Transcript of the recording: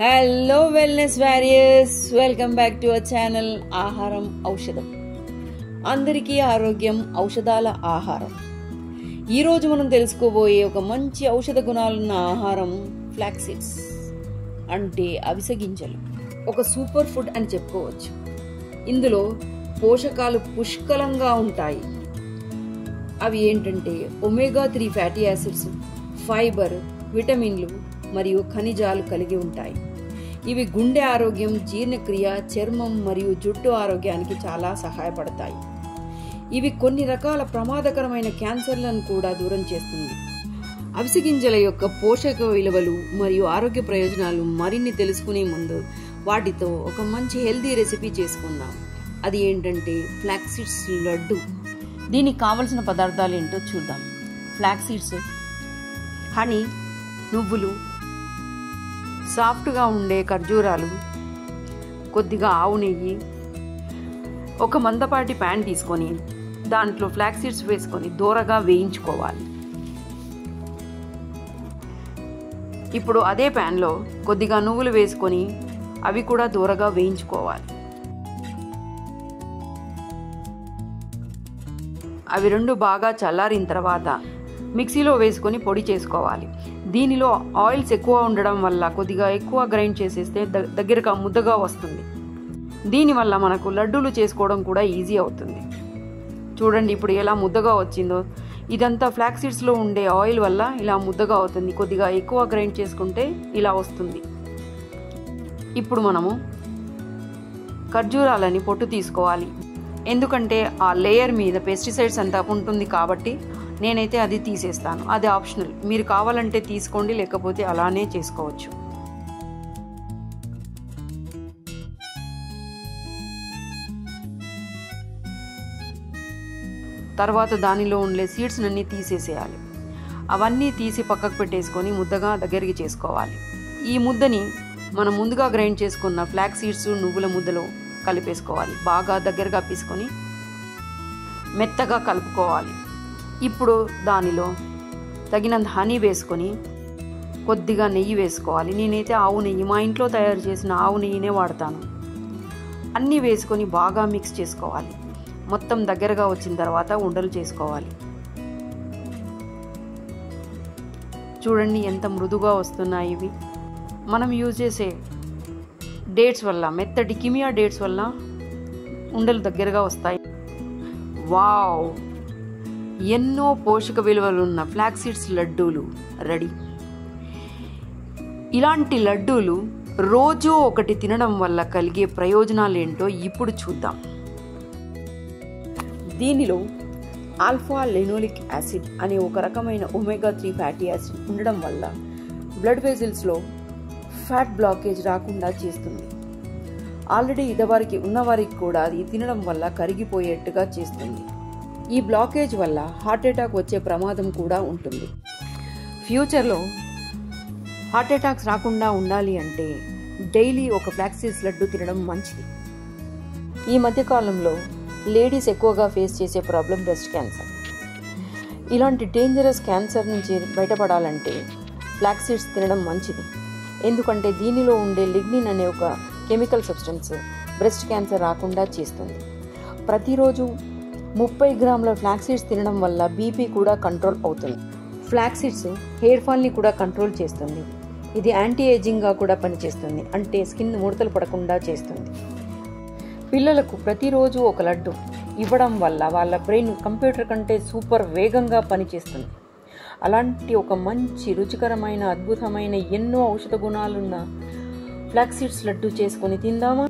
Hello wellness warriors, welcome back to our channel ఆహారం ఔషధం. అందరికీ ఆరోగ్యం ఔషధాల ఆహారం. ఈరోజు మనం తెలుసుకోబోయే ఒక మంచి ఔషధ గుణాలున్న ఆహారం ఫ్లాక్స్ సీడ్స్, అంటే అవిసె గింజలు. ఒక సూపర్ ఫుడ్ అని చెప్పుకోవచ్చు. ఇందులో పోషకాలు పుష్కలంగా ఉంటాయి. అవి ఏంటంటే ఒమేగా 3 ఫ్యాటీ యాసిడ్స్, ఫైబర్, విటమిన్లు మరియు ఖనిజాలు కలిగి ఉంటాయి. ఇవి గుండె ఆరోగ్యం, జీర్ణక్రియ, చర్మం మరియు జుట్టు ఆరోగ్యానికి చాలా సహాయపడతాయి. ఇవి కొన్ని రకాల ప్రమాదకరమైన క్యాన్సర్లను కూడా దూరం చేస్తుంది. అవిసె గింజల యొక్క పోషక విలువలు మరియు ఆరోగ్య ప్రయోజనాలు మరిన్ని తెలుసుకునే ముందు వాటితో ఒక మంచి హెల్తీ రెసిపీ చేసుకుందాం. అది ఏంటంటే ఫ్లాక్స్ సీడ్స్ లడ్డు. దీనికి కావలసిన పదార్థాలు ఏంటో చూద్దాం. ఫ్లాక్స్ సీడ్స్, హనీ, నువ్వులు, సాఫ్ట్గా ఉండే ఖర్జూరాలు, కొద్దిగా ఆవు నెయ్యి, ఒక మందపాటి ప్యాన్ తీసుకొని దాంట్లో ఫ్లాక్స్ సీడ్స్ వేసుకొని దోరగా వేయించుకోవాలి. ఇప్పుడు అదే ప్యాన్లో కొద్దిగా నువ్వులు వేసుకొని అవి కూడా దోరగా వేయించుకోవాలి. అవి రెండు బాగా చల్లారిన తర్వాత మిక్సీలో వేసుకొని పొడి చేసుకోవాలి. దీనిలో ఆయిల్స్ ఎక్కువ ఉండడం వల్ల కొద్దిగా ఎక్కువ గ్రైండ్ చేసేస్తే దగ్గరగా ముద్దగా వస్తుంది. దీనివల్ల మనకు లడ్డూలు చేసుకోవడం కూడా ఈజీ అవుతుంది. చూడండి ఇప్పుడు ఎలా ముద్దగా వచ్చిందో. ఇదంతా ఫ్లాక్స్ సీడ్స్లో ఉండే ఆయిల్ వల్ల ఇలా ముద్దగా అవుతుంది. కొద్దిగా ఎక్కువ గ్రైండ్ చేసుకుంటే ఇలా వస్తుంది. ఇప్పుడు మనము ఖర్జూరాలని పొట్టు తీసుకోవాలి. ఎందుకంటే ఆ లేయర్ మీద పెస్టిసైడ్స్ అంతా ఉంటుంది కాబట్టి నేనైతే అది తీసేస్తాను. అది ఆప్షనల్, మీరు కావాలంటే తీసుకోండి, లేకపోతే అలానే చేసుకోవచ్చు. తర్వాత దానిలో ఉండే సీడ్స్ అన్నీ తీసేసేయాలి. అవన్నీ తీసి పక్కకు పెట్టేసుకొని ముద్దగా దగ్గరికి చేసుకోవాలి. ఈ ముద్దని మనం ముందుగా గ్రైండ్ చేసుకున్న ఫ్లాక్స్ సీడ్స్, నువ్వుల ముద్దలో కలిపేసుకోవాలి. బాగా దగ్గరగా పీసుకొని మెత్తగా కలుపుకోవాలి. ఇప్పుడు దానిలో తగినంత హనీ వేసుకొని కొద్దిగా నెయ్యి వేసుకోవాలి. నేనైతే ఆవు నెయ్యి, మా ఇంట్లో తయారు చేసిన ఆవు నెయ్యినే వాడతాను. అన్నీ వేసుకొని బాగా మిక్స్ చేసుకోవాలి. మొత్తం దగ్గరగా వచ్చిన తర్వాత ఉండలు చేసుకోవాలి. చూడండి ఎంత మృదుగా వస్తున్నాయి ఇవి. మనం యూజ్ చేసే డేట్స్ వల్ల, మెత్తటి కిమియా డేట్స్ వల్ల ఉండలు దగ్గరగా వస్తాయి. వావ్! ఎన్నో పోషక విలువలున్న ఫ్లాక్స్ సీడ్స్ లడ్డూలు రెడీ. ఇలాంటి లడ్డూలు రోజు ఒకటి తినడం వల్ల కలిగే ప్రయోజనాలు ఏంటో ఇప్పుడు చూద్దాం. దీనిలో ఆల్ఫా లెనోలిక్ యాసిడ్ అనే ఒక రకమైన ఒమేగా 3 ఫ్యాటీ యాసిడ్ ఉండడం వల్ల బ్లడ్ వెజిల్స్లో ఫ్యాట్ బ్లాకేజ్ రాకుండా చేస్తుంది. ఆల్రెడీ ఇదివరకు ఉన్నవారికి కూడా అది తినడం వల్ల కరిగిపోయేట్టుగా చేస్తుంది. ఈ బ్లాకేజ్ వల్ల హార్ట్ అటాక్ వచ్చే ప్రమాదం కూడా ఉంటుంది. ఫ్యూచర్లో హార్ట్ అటాక్స్ రాకుండా ఉండాలి అంటే డైలీ ఒక ఫ్లాక్స్ సీడ్స్ లడ్డు తినడం మంచిది. ఈ మధ్యకాలంలో లేడీస్ ఎక్కువగా ఫేస్ చేసే ప్రాబ్లం బ్రెస్ట్ క్యాన్సర్. ఇలాంటి డేంజరస్ క్యాన్సర్ నుంచి బయటపడాలంటే ఫ్లాక్స్ సీడ్స్ తినడం మంచిది. ఎందుకంటే దీనిలో ఉండే లిగ్నిన్ అనే ఒక కెమికల్ సబ్స్టెన్స్ బ్రెస్ట్ క్యాన్సర్ రాకుండా చేస్తుంది. ప్రతిరోజు 30 గ్రాముల ఫ్లాక్స్ సీడ్స్ తినడం వల్ల బీపీ కూడా కంట్రోల్ అవుతుంది. ఫ్లాక్స్ సీడ్స్ హెయిర్ ఫాల్ని కూడా కంట్రోల్ చేస్తుంది. ఇది యాంటీ ఏజింగ్గా కూడా పనిచేస్తుంది, అంటే స్కిన్ ముడతలు పడకుండా చేస్తుంది. పిల్లలకు ప్రతిరోజు ఒక లడ్డు ఇవ్వడం వల్ల వాళ్ళ బ్రెయిన్ కంప్యూటర్ కంటే సూపర్ వేగంగా పనిచేస్తుంది. అలాంటి ఒక మంచి రుచికరమైన, అద్భుతమైన, ఎన్నో ఔషధ గుణాలున్న ఫ్లాక్స్ సీడ్స్ లడ్డు చేసుకొని తిందామా?